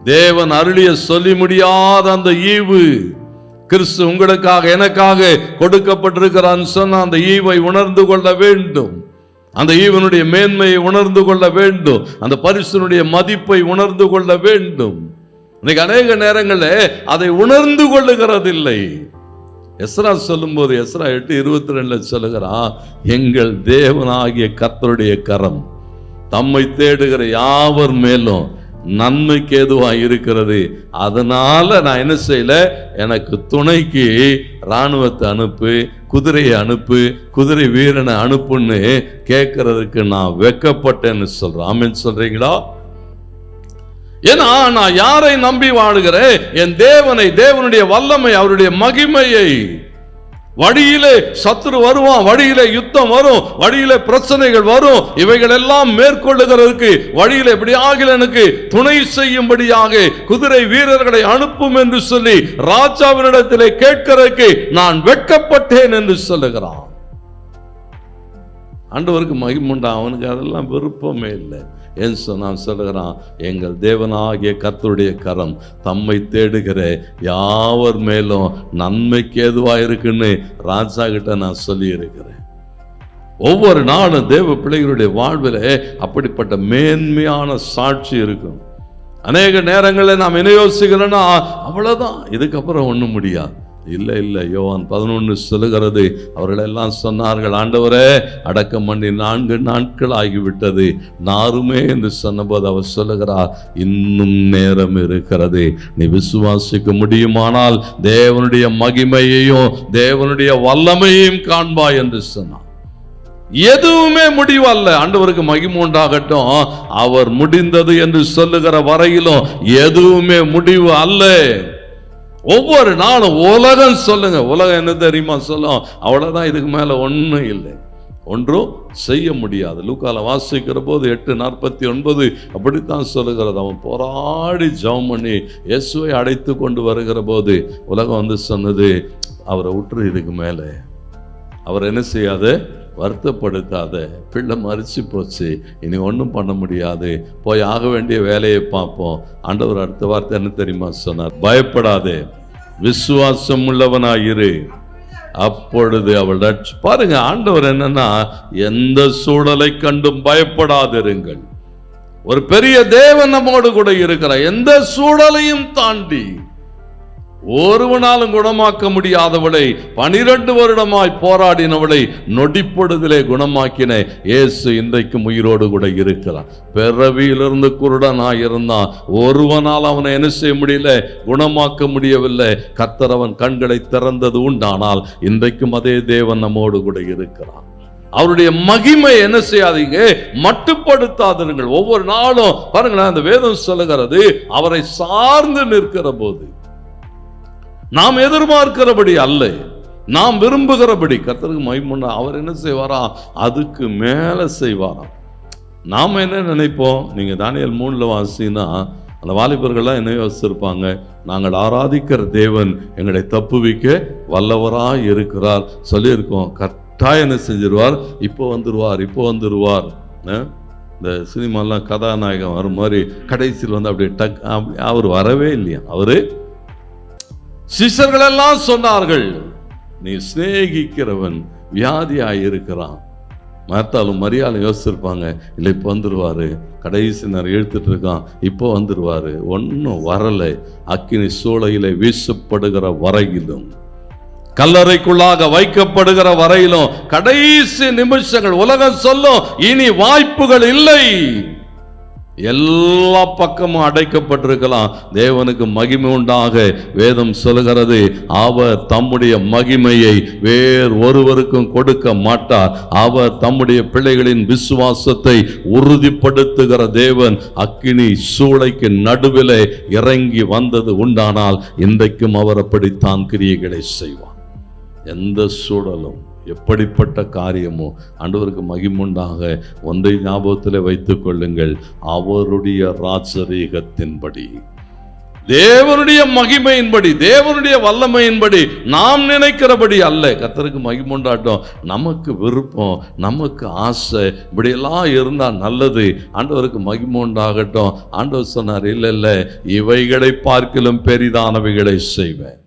தேவன் அருளிய சொல்லி முடியாத அந்த ஈவு கிறிஸ்து உங்களுக்காக எனக்காக கொடுக்கப்பட்டிருக்கிறான் சொன்ன அந்த ஈவை உணர்ந்து கொள்ள வேண்டும். அந்த ஈவனுடைய மேன்மையை உணர்ந்து கொள்ள வேண்டும். அந்த பரிசுனுடைய மதிப்பை உணர்ந்து கொள்ள வேண்டும். இன்னைக்கு அநேக நேரங்களில் அதை உணர்ந்து கொள்ளுகிறதில்லை. எஸ்ரா சொல்லும்போது எஸ்ரா 8:22 சொல்லுகிறான், எங்கள் தேவனாகிய கர்த்தருடைய கரம் தம்மை தேடுகிற யாவர் மேலும் நன்மைக்கு ஏதுவாக இருக்கிறது. அதனால நான் என்ன செய்யல, எனக்கு துணைக்கு இராணுவத்தை அனுப்பு, குதிரையை அனுப்பு, குதிரை வீரனை அனுப்புன்னு கேட்கறதுக்கு நான் வெக்கப்பட்டேன்னு சொல்றேன். ஆமென் சொல்றீங்களா? ஏன்னா நான் யாரை நம்பி வாழுகிறேன்? என் தேவனை, தேவனுடைய வல்லமை, அவருடைய மகிமையை. வழியிலே சத்துரு வருவான், வழியிலே யுத்தம் வரும், வழியிலே பிரச்சனைகள் வரும். இவைகள் எல்லாம் மேற்கொள்ளுகிறதுக்கு வழியிலே எப்படியாக எனக்கு துணை செய்யும்படியாக குதிரை வீரர்களை அனுப்பும் என்று சொல்லி ராஜாவினிடத்திலே கேட்கிறதுக்கு நான் வெட்கப்பட்டேன் என்று சொல்லுகிறான். ஆண்டவருக்கு மகிமுண்டா, அவனுக்கு அதெல்லாம் விருப்பமே இல்லை. ஏன் நான் சொல்லுகிறான், எங்கள் தேவனாகிய கர்த்தருடைய கரம் தம்மை தேடுகிற யாவர் மேலும் நன்மைக்கு ஏதுவா இருக்குன்னு ராஜா கிட்ட நான் சொல்லி இருக்கிறேன். ஒவ்வொரு நாளும் தேவ பிள்ளைகளுடைய வாழ்வில் அப்படிப்பட்ட மேன்மையான சாட்சி இருக்கும். அநேக நேரங்களில் நாம் என்ன யோசிக்கிறோன்னா, அவ்வளவுதான், இதுக்கப்புறம் ஒண்ணும் முடியாது. இல்லை இல்லை, யோவான் 11 சொல்லுகிறது, அவர்கள் எல்லாம் சொன்னார்கள், ஆண்டவரே அடக்கம் பண்ணி 4 நாட்கள் ஆகிவிட்டது, நாருமே என்று சொன்னபோது அவர் சொல்லுகிறார், இன்னும் நேரம் இருக்கிறது, நீ விசுவாசிக்க முடியுமானால் தேவனுடைய மகிமையையும் தேவனுடைய வல்லமையையும் காண்பாய் என்று சொன்னார். எதுவுமே முடிவல்ல. ஆண்டவருக்கு மகிமை உண்டாகட்டும். அவர் முடிந்தது என்று சொல்லுகிற வரையிலும் எதுவுமே முடிவு அல்ல. ஒவ்வொரு நாளும் உலகம் சொல்லுங்க, உலகம் என்ன தெரியுமா சொல்லும், அவ்வளவுதான், இதுக்கு மேல ஒன்றும் இல்லை, ஒன்றும் செய்ய முடியாது. லூக்கால வாசிக்கிற போது 8:49 அப்படித்தான் சொல்லுகிறது. அவன் போராடி ஜெபம் பண்ணி இயேசுவை அழைத்து கொண்டு வருகிற போது உலகம் வந்து சொன்னது, அவரை விட்டுரு, இதுக்கு மேல அவர் என்ன செய்யாது, வருத்தப்படுத்தாத, பிள்ளை மறிச்சு போச்சு, இனி ஒன்றும் பண்ண முடியாது, போய் ஆக வேண்டிய வேலையை பார்ப்போம். ஆண்டவர் அடுத்த வார்த்தை என்ன தெரியுமா சொன்னார், பயப்படாதே, விசுவாசம் உள்ளவனாயிரு, அப்பொழுது அவள் பாருங்க. ஆண்டவர் என்னன்னா, எந்த சூழலை கண்டும் பயப்படாதிருங்கள். ஒரு பெரிய தேவன் நம்மோடு கூட இருக்கிறார். எந்த சூழலையும் தாண்டி ஒருவனாலும் குணமாக்க முடியாதவளை 12 வருடமாய் போராடினவளை நொடிப்பொழுதிலே குணமாக்கின இயேசு இன்றைக்கும் உயிரோடு கூட இருக்கிறார். பிறவியிலிருந்து குருடனாய் இருந்தான், ஒருவனால் அவனை என்ன செய்ய முடியல, குணமாக்க முடியவில்லை. கர்த்தர் அவன் கண்களை திறந்தது உண்டானால் இன்றைக்கும் அதே தேவன் நம்மோடு கூட இருக்கிறார். அவருடைய மகிமை என்ன செய்யாதீங்க, மட்டுப்படுத்தாதீர்கள். ஒவ்வொரு நாளும் பாருங்களேன், அந்த வேதம் சொல்லுகிறது, அவரை சார்ந்து நிற்கிற போது நாம் எதிர்பார்க்கிறபடி அல்ல, நாம் விரும்புகிறபடி. கர்த்தருக்கு மகிமை. அவர் என்ன செய்வாரா, அதுக்கு மேல செய்வாராம். நாம் என்ன நினைப்போம், நீங்க தானியேல் 3 வாசினா அந்த வாலிபர்கள்லாம் என்ன யோசிச்சிருப்பாங்க, நாங்கள் ஆராதிக்கிற தேவன் எங்களை தப்புவிக்க வல்லவராய் இருக்கிறார் சொல்லியிருக்கோம். கட்டாயம் என்ன செஞ்சிருவார், இப்போ வந்துருவார், இப்போ வந்துருவார். இந்த சினிமாலாம் கதாநாயகன் வரும் மாதிரி கடைசியில் வந்து அப்படியே டக், அவர் வரவே இல்லையா. அவரு சிஷ்யர்கள் எல்லாம் சொன்னார்கள், நீ சிநேகிக்கிறவன் வியாதியாயிருக்கிறான். மார்த்தாலும் மரியாதை யோசிச்சிருப்பாங்க, இல்லை இப்போ வந்துருவாரு, கடைசி நேரம் இழுத்துட்டு இருக்கான், இப்போ வந்துருவாரு. ஒன்னும் வரலை. அக்கினி சூளையிலே வீசப்படுகிற வரையிலும், கல்லறைக்குள்ளாக வைக்கப்படுகிற வரையிலும், கடைசி நிமிஷங்கள் உலகம் சொல்லும் இனி வாய்ப்புகள் இல்லை, எல்லா பக்கமும் அடைக்கப்பட்டிருக்கலாம். தேவனுக்கு மகிமை உண்டாக வேதம் சொல்லுகிறது, அவர் தம்முடைய மகிமையை வேறு ஒருவருக்கும் கொடுக்க மாட்டார். அவர் தம்முடைய பிள்ளைகளின் விசுவாசத்தை உறுதிப்படுத்துகிற தேவன். அக்கினி சூளைக்கு நடுவிலே இறங்கி வந்தது உண்டானால் இன்றைக்கும் அவர் அப்படித்தான் கிரியைகளை செய்வார். எந்த சூழலும், எப்படிப்பட்ட காரியமோ ஆண்டவருக்கு மகிமுண்டாக ஒன்றை ஞாபகத்தில் வைத்துக் கொள்ளுங்கள், அவருடைய ராஜரீகத்தின்படி, தேவனுடைய மகிமையின்படி, தேவனுடைய வல்லமையின்படி, நாம் நினைக்கிறபடி அல்ல. கர்த்தருக்கு மகிமை உண்டாட்டும். நமக்கு விருப்பம், நமக்கு ஆசை, இப்படியெல்லாம் இருந்தால் நல்லது. ஆண்டவருக்கு மகிமை உண்டாகட்டும். ஆண்டவர் சொன்னார், இல்லை இல்லை, இவைகளை பார்க்கிலும் பெரிதானவைகளை செய்வேன்.